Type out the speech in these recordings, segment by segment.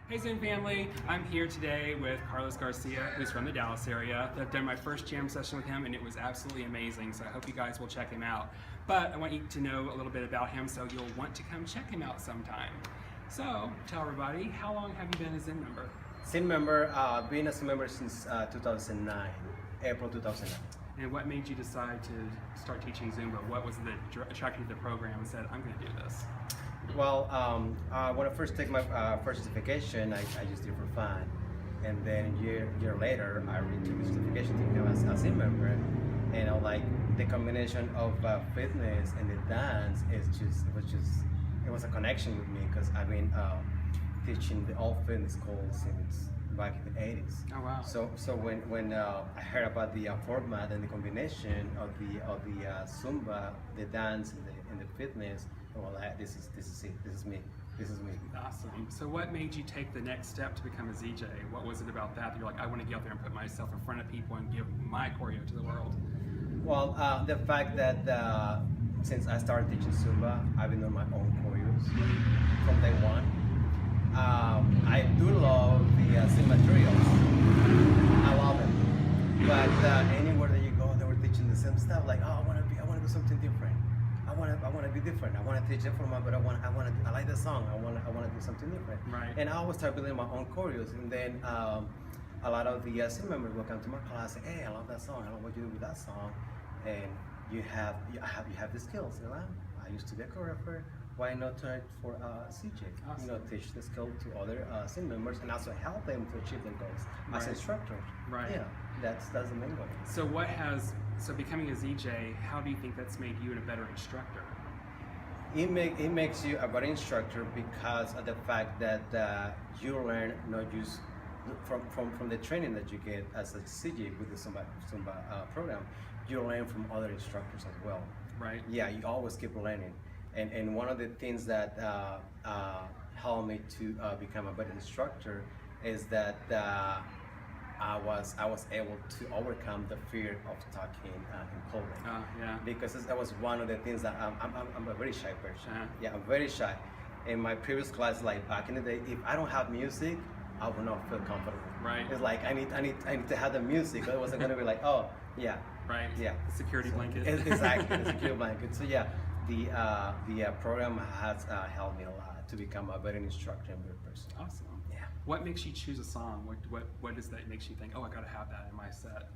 Hey Zoom family, I'm here today with Carlos Garcia, who's from the Dallas area. I've done my first jam session with him and it was absolutely amazing, so I hope you guys will check him out. But I want you to know a little bit about him so you'll want to come check him out sometime. So, tell everybody, how long have you been a Zen member? Zen member, been a Zen member since 2009, April 2009. And what made you decide to start teaching Zumba? What was the attracted you to the program and said, I'm going to do this? Well, when I first took my first certification, I just did it for fun. And then a year later, I retook the certification to become a Zen member. And like the combination of fitness and the dance it was a connection with me because I've been teaching the all fitness school since back in the 80s. Oh wow! So when I heard about the format and the combination of the Zumba, the dance and the fitness, well, this is it. This is me. Awesome. So what made you take the next step to become a ZJ? What was it about that you're like, I want to get out there and put myself in front of people and give my choreo to the world? Well, the fact that since I started teaching Zumba, I've been doing my own choreos from day one. I do love the Zen materials. I love them. But anywhere that you go, they were teaching the same stuff. Like, oh, I want to do something different. I want to be different. I want to teach different, but I like the song. I want to do something different. Right. And I always start building my own choreos. And then a lot of the Zen members will come to my class and say, hey, I love that song. I love what you do with that song. And you have the skills. You know? I used to be a choreographer. Why not try it for ZJ? Awesome. You know, teach the skill to other Zen members and also help them to achieve their goals as instructors. Right. Yeah, that's the main way. So becoming a ZJ, how do you think that's made you a better instructor? It makes you a better instructor because of the fact that you learn not just from the training that you get as a ZJ with the Zumba program. You learn from other instructors as well. Right. Yeah, you always keep learning. And one of the things that helped me to become a better instructor is that I was able to overcome the fear of talking in public. Yeah. Because that was one of the things that I'm a very shy person. Yeah, I'm very shy. In my previous class, like back in the day, if I don't have music, I will not feel comfortable. Right. It's like I need to have the music. It wasn't gonna be like, oh yeah. Right. Yeah. The security blanket. Exactly, the security blanket. So yeah. The program has helped me a lot to become a better instructor and better person. Awesome. Yeah. What makes you choose a song? What is that makes you think, oh, I gotta have that in my set?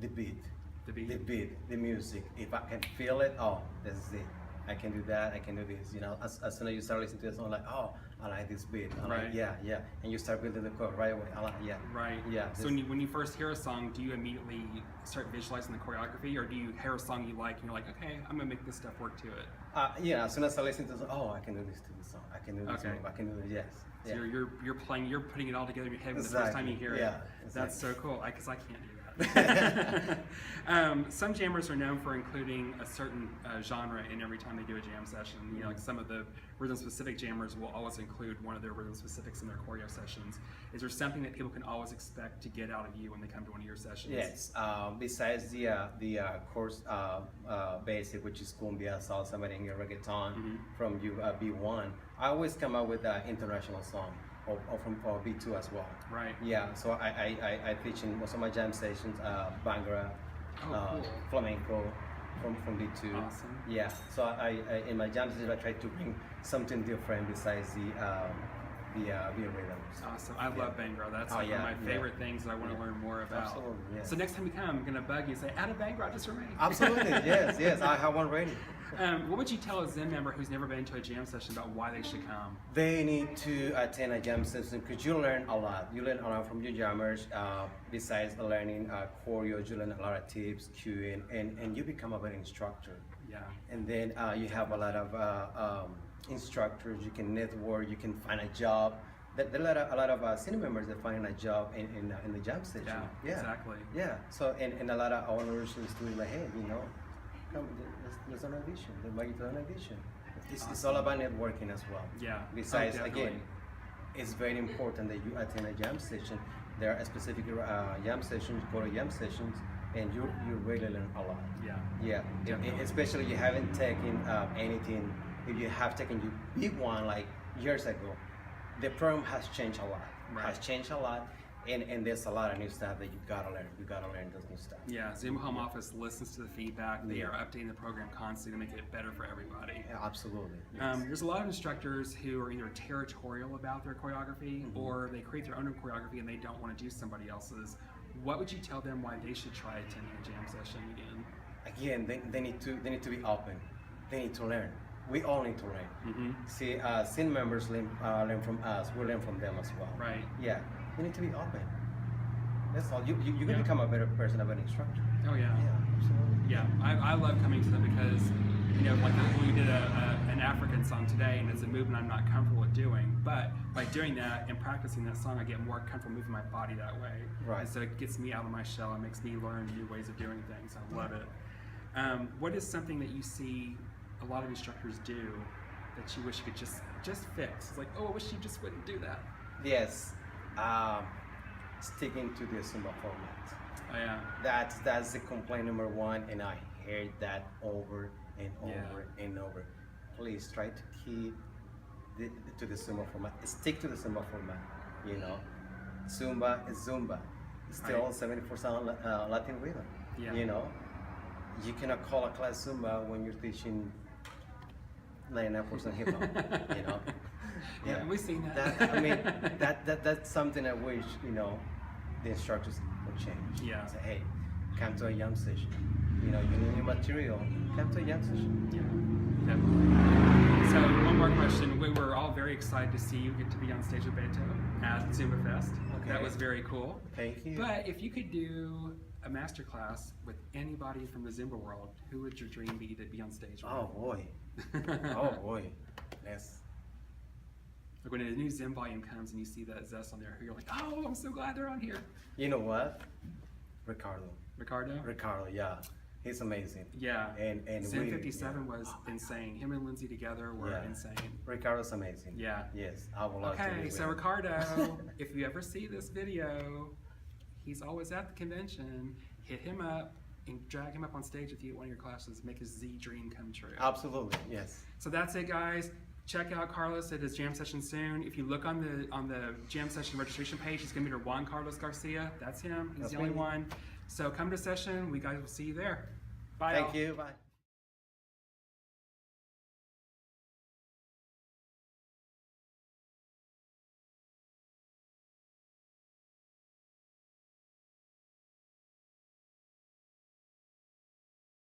The beat. The beat. The beat. The music. If I can feel it, oh, this is it. I can do that. I can do this. You know, as soon as you start listening to the song, like, oh, I like this beat. Right. Yeah, and you start building the chord right away. Right. Yeah. So when you first hear a song, do you immediately start visualizing the choreography, or do you hear a song you like and you're like, okay, I'm gonna make this stuff work to it? Yeah. As soon as I listen to the song, oh, I can do this to the song. I can do this. Okay. I can do this. Yes. So yeah. you're putting it all together in your head the Exactly. first time you hear it. Yeah. That's so cool. Because I can't do that. Some jammers are known for including a certain genre in every time they do a jam session. You know, like some of the rhythm-specific jammers will always include one of their rhythm specifics in their choreo sessions. Is there something that people can always expect to get out of you when they come to one of your sessions? Yes. Besides the course basic, which is cumbia, salsa, merengue, reggaeton from B1, I always come up with an international song. Or from B2 as well. Right. Yeah, so I teach in most of my jam stations, Bhangra, cool. flamenco from B2. Awesome. Yeah, so I in my jam sessions I try to bring something different besides the rhythms. Awesome. I love Bhangra. That's one of my favorite things that I want to learn more about. Absolutely, yes. So next time you come, I'm going to bug you and say, add a Bhangra just for me. Absolutely, yes, I have one ready. What would you tell a Zen member who's never been to a jam session about why they should come? They need to attend a jam session because you learn a lot. You learn a lot from your jammers. Besides learning choreo, you learn a lot of tips, cueing, and you become a better instructor. Yeah. And then you have a lot of instructors. You can network. You can find a job. There are a lot of Zen members that find a job in the jam session. Yeah, exactly. Yeah. So and a lot of owners and students like, hey, you know, come, there's an audition. They invite you to an audition. It's all about networking as well. Yeah. Besides, again, it's very important that you attend a jam session. There are specific jam sessions, choreo jam sessions, and you really learn a lot. Yeah. Yeah. Especially you haven't taken anything. If you have taken your big one like years ago, the program has changed a lot. has changed a lot, and there's a lot of new stuff that you gotta learn. You gotta learn those new stuff. Yeah, Zumba Home Office listens to the feedback. They are updating the program constantly to make it better for everybody. Yeah, absolutely. Yes. There's a lot of instructors who are either territorial about their choreography or they create their own choreography and they don't want to do somebody else's. What would you tell them why they should try attending a jam session again? Again, they need to be open. They need to learn. We all need to learn. See, scene members learn from us. We learn from them as well. Right. Yeah. You need to be open. That's all. You can become a better person, a better instructor. Oh yeah. Yeah, absolutely. Yeah, I love coming to them because, you know, like we did an African song today, and it's a movement I'm not comfortable with doing. But by doing that and practicing that song, I get more comfortable moving my body that way. Right. And so it gets me out of my shell. It makes me learn new ways of doing things. I love it. What is something that you see a lot of instructors do that you wish you could just fix? It's like, oh, I wish you just wouldn't do that. Yes. Sticking to the Zumba format. Oh yeah. That's the complaint number one, and I heard that over and over and over. Please try to keep to the Zumba format. Stick to the Zumba format. You know, Zumba is Zumba. It's still 74% Latin rhythm. Yeah. You know, you cannot call a class Zumba when you're teaching 99% hip hop. You know. Yeah, we've seen that. I mean, that's something I wish, you know, the instructors would change. Yeah. Say, hey, come to a jam session. You know, you need new material. Come to a jam session. Yeah, definitely. So one more question. We were all very excited to see you get to be on stage with Beto at Zumba Fest. Okay. That was very cool. Thank you. But if you could do a master class with anybody from the Zumba world, who would your dream be to be on stage with? Oh boy. Oh boy. Yes. Like when a new Zen volume comes and you see that zest on there, you're like, oh, I'm so glad they're on here. You know what? Ricardo, yeah. He's amazing. Yeah. And Zen 57 was insane. Him and Lindsay together were insane. Ricardo's amazing. Yeah. Yes. I would love to. Okay, so Ricardo, if you ever see this video, he's always at the convention. Hit him up and drag him up on stage with you at one of your classes. Make his Z dream come true. Absolutely. Yes. So that's it, guys. Check out Carlos at his jam session soon. If you look on the jam session registration page, he's gonna be Juan Carlos Garcia. That's him. He's the only one. So come to session. We guys will see you there. Bye. Thank you. Bye.